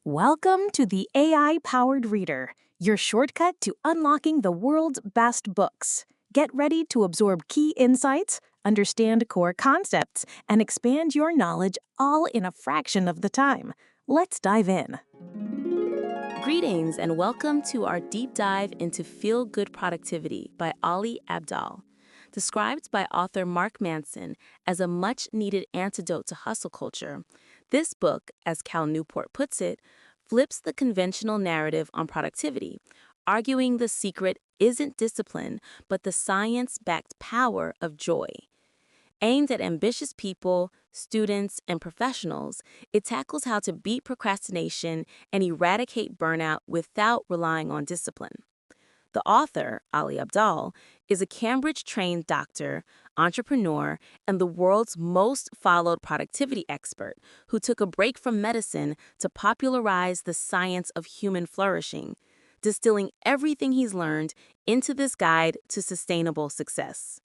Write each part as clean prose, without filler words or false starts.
Welcome to the AI-powered reader, your shortcut to unlocking the world's best books. Get ready to absorb key insights, understand core concepts, and expand your knowledge all in a fraction of the time. Let's dive in. Greetings and welcome to our deep dive into Feel-Good Productivity by Ali Abdaal. Described by author Mark Manson as a much-needed antidote to hustle culture, this book, as Cal Newport puts it, flips the conventional narrative on productivity, arguing the secret isn't discipline, but the science-backed power of joy. Aimed at ambitious people, students, and professionals, it tackles how to beat procrastination and eradicate burnout without relying on discipline. The author, Ali Abdaal, is a Cambridge-trained doctor, entrepreneur, and the world's most followed productivity expert who took a break from medicine to popularize the science of human flourishing, distilling everything he's learned into this guide to sustainable success.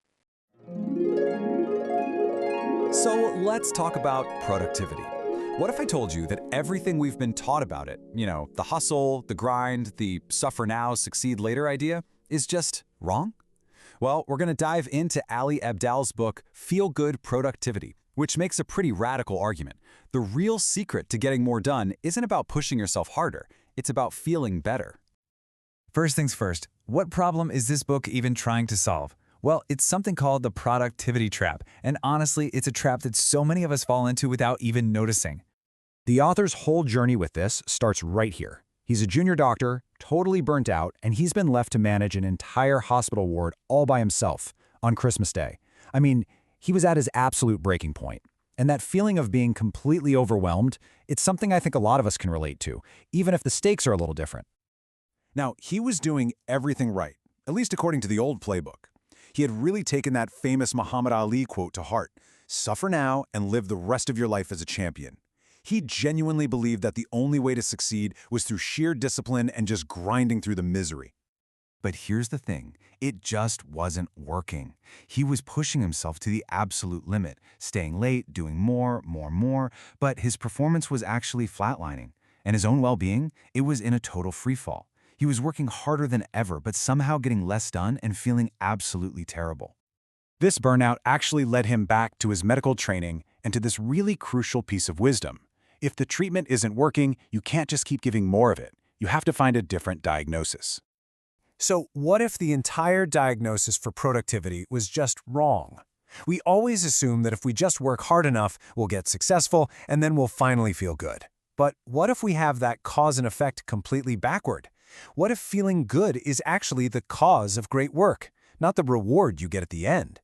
So let's talk about productivity. What if I told you that everything we've been taught about it, the hustle, the grind, the suffer now, succeed later idea, is just wrong? Well, we're going to dive into Ali Abdaal's book, Feel-Good Productivity, which makes a pretty radical argument. The real secret to getting more done isn't about pushing yourself harder, it's about feeling better. First things first, what problem is this book even trying to solve? Well, it's something called the productivity trap, and honestly, it's a trap that so many of us fall into without even noticing. The author's whole journey with this starts right here. He's a junior doctor, totally burnt out, and he's been left to manage an entire hospital ward all by himself on Christmas Day. I mean, he was at his absolute breaking point. And that feeling of being completely overwhelmed, it's something I think a lot of us can relate to, even if the stakes are a little different. Now, he was doing everything right, at least according to the old playbook. He had really taken that famous Muhammad Ali quote to heart, "Suffer now and live the rest of your life as a champion." He genuinely believed that the only way to succeed was through sheer discipline and just grinding through the misery. But here's the thing, it just wasn't working. He was pushing himself to the absolute limit, staying late, doing more, but his performance was actually flatlining. And his own well-being, it was in a total freefall. He was working harder than ever, but somehow getting less done and feeling absolutely terrible. This burnout actually led him back to his medical training and to this really crucial piece of wisdom. If the treatment isn't working, you can't just keep giving more of it. You have to find a different diagnosis. So what if the entire diagnosis for productivity was just wrong? We always assume that if we just work hard enough, we'll get successful and then we'll finally feel good. But what if we have that cause and effect completely backward? What if feeling good is actually the cause of great work, not the reward you get at the end?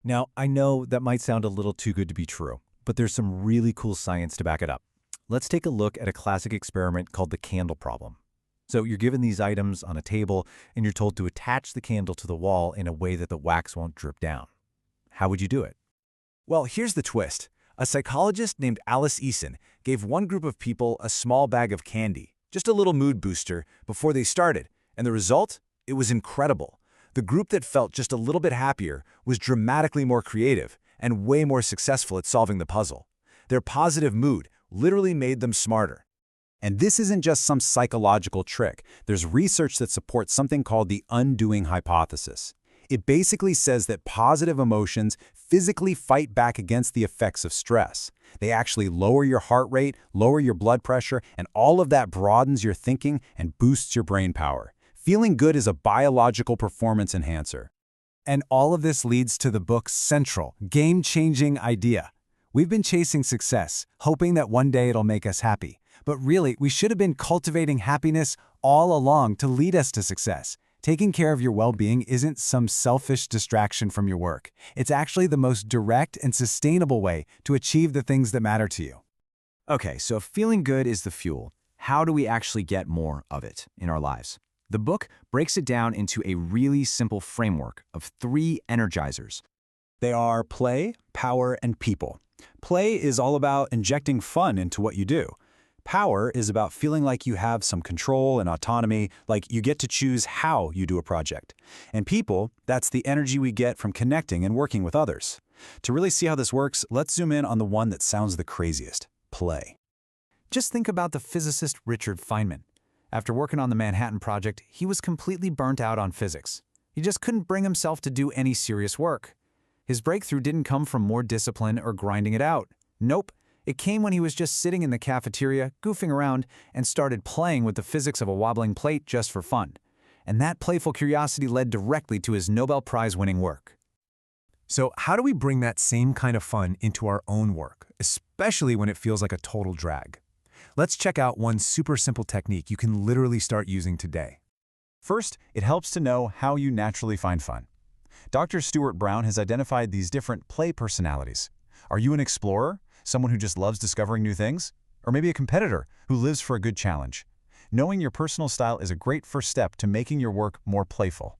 Now, I know that might sound a little too good to be true, but there's some really cool science to back it up. Let's take a look at a classic experiment called the candle problem. So you're given these items on a table, and you're told to attach the candle to the wall in a way that the wax won't drip down. How would you do it? Well, here's the twist. A psychologist named Alice Eason gave one group of people a small bag of candy, just a little mood booster, before they started, and the result? It was incredible. The group that felt just a little bit happier was dramatically more creative and way more successful at solving the puzzle. Their positive mood literally made them smarter. And this isn't just some psychological trick. There's research that supports something called the undoing hypothesis. It basically says that positive emotions physically fight back against the effects of stress. They actually lower your heart rate, lower your blood pressure, and all of that broadens your thinking and boosts your brain power. Feeling good is a biological performance enhancer. And all of this leads to the book's central, game-changing idea. We've been chasing success, hoping that one day it'll make us happy. But really, we should have been cultivating happiness all along to lead us to success. Taking care of your well-being isn't some selfish distraction from your work. It's actually the most direct and sustainable way to achieve the things that matter to you. Okay, so if feeling good is the fuel, how do we actually get more of it in our lives? The book breaks it down into a really simple framework of 3 energizers. They are play, power, and people. Play is all about injecting fun into what you do. Power is about feeling like you have some control and autonomy, like you get to choose how you do a project. And people, that's the energy we get from connecting and working with others. To really see how this works, let's zoom in on the one that sounds the craziest, play. Just think about the physicist Richard Feynman. After working on the Manhattan Project, he was completely burnt out on physics. He just couldn't bring himself to do any serious work. His breakthrough didn't come from more discipline or grinding it out. Nope, it came when he was just sitting in the cafeteria, goofing around, and started playing with the physics of a wobbling plate just for fun. And that playful curiosity led directly to his Nobel Prize-winning work. So how do we bring that same kind of fun into our own work, especially when it feels like a total drag? Let's check out one super simple technique you can literally start using today. First, it helps to know how you naturally find fun. Dr. Stuart Brown has identified these different play personalities. Are you an explorer, someone who just loves discovering new things? Or maybe a competitor who lives for a good challenge? Knowing your personal style is a great first step to making your work more playful.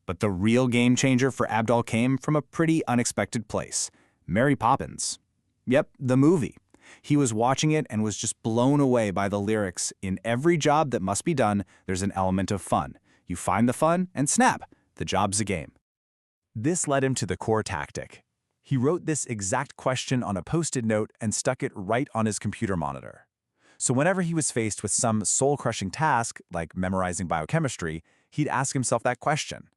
But the real game changer for Abdaal came from a pretty unexpected place. Mary Poppins. Yep, the movie. He was watching it and was just blown away by the lyrics. In every job that must be done, there's an element of fun. You find the fun and snap, the job's a game. This led him to the core tactic. He wrote this exact question on a post-it note and stuck it right on his computer monitor. So whenever he was faced with some soul-crushing task, like memorizing biochemistry, he'd ask himself that question.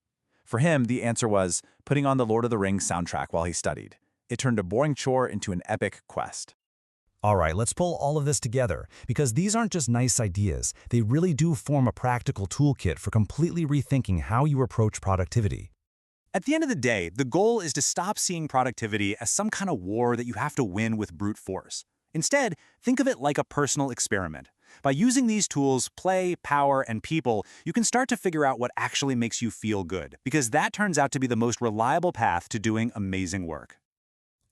For him, the answer was putting on the Lord of the Rings soundtrack while he studied. It turned a boring chore into an epic quest. All right, let's pull all of this together, because these aren't just nice ideas. They really do form a practical toolkit for completely rethinking how you approach productivity. At the end of the day, the goal is to stop seeing productivity as some kind of war that you have to win with brute force. Instead, think of it like a personal experiment. By using these tools, play, power, and people, you can start to figure out what actually makes you feel good, because that turns out to be the most reliable path to doing amazing work.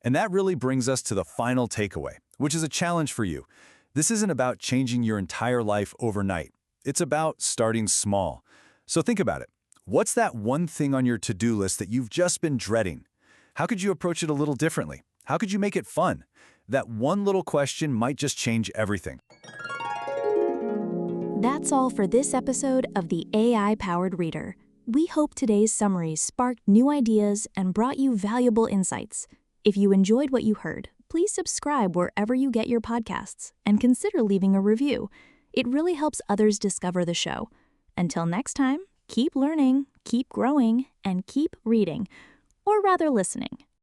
And that really brings us to the final takeaway, which is a challenge for you. This isn't about changing your entire life overnight. It's about starting small. So think about it. What's that one thing on your to-do list that you've just been dreading? How could you approach it a little differently? How could you make it fun? That one little question might just change everything. That's all for this episode of the AI-powered Reader. We hope today's summaries sparked new ideas and brought you valuable insights. If you enjoyed what you heard, please subscribe wherever you get your podcasts and consider leaving a review. It really helps others discover the show. Until next time, keep learning, keep growing, and keep reading, or rather listening.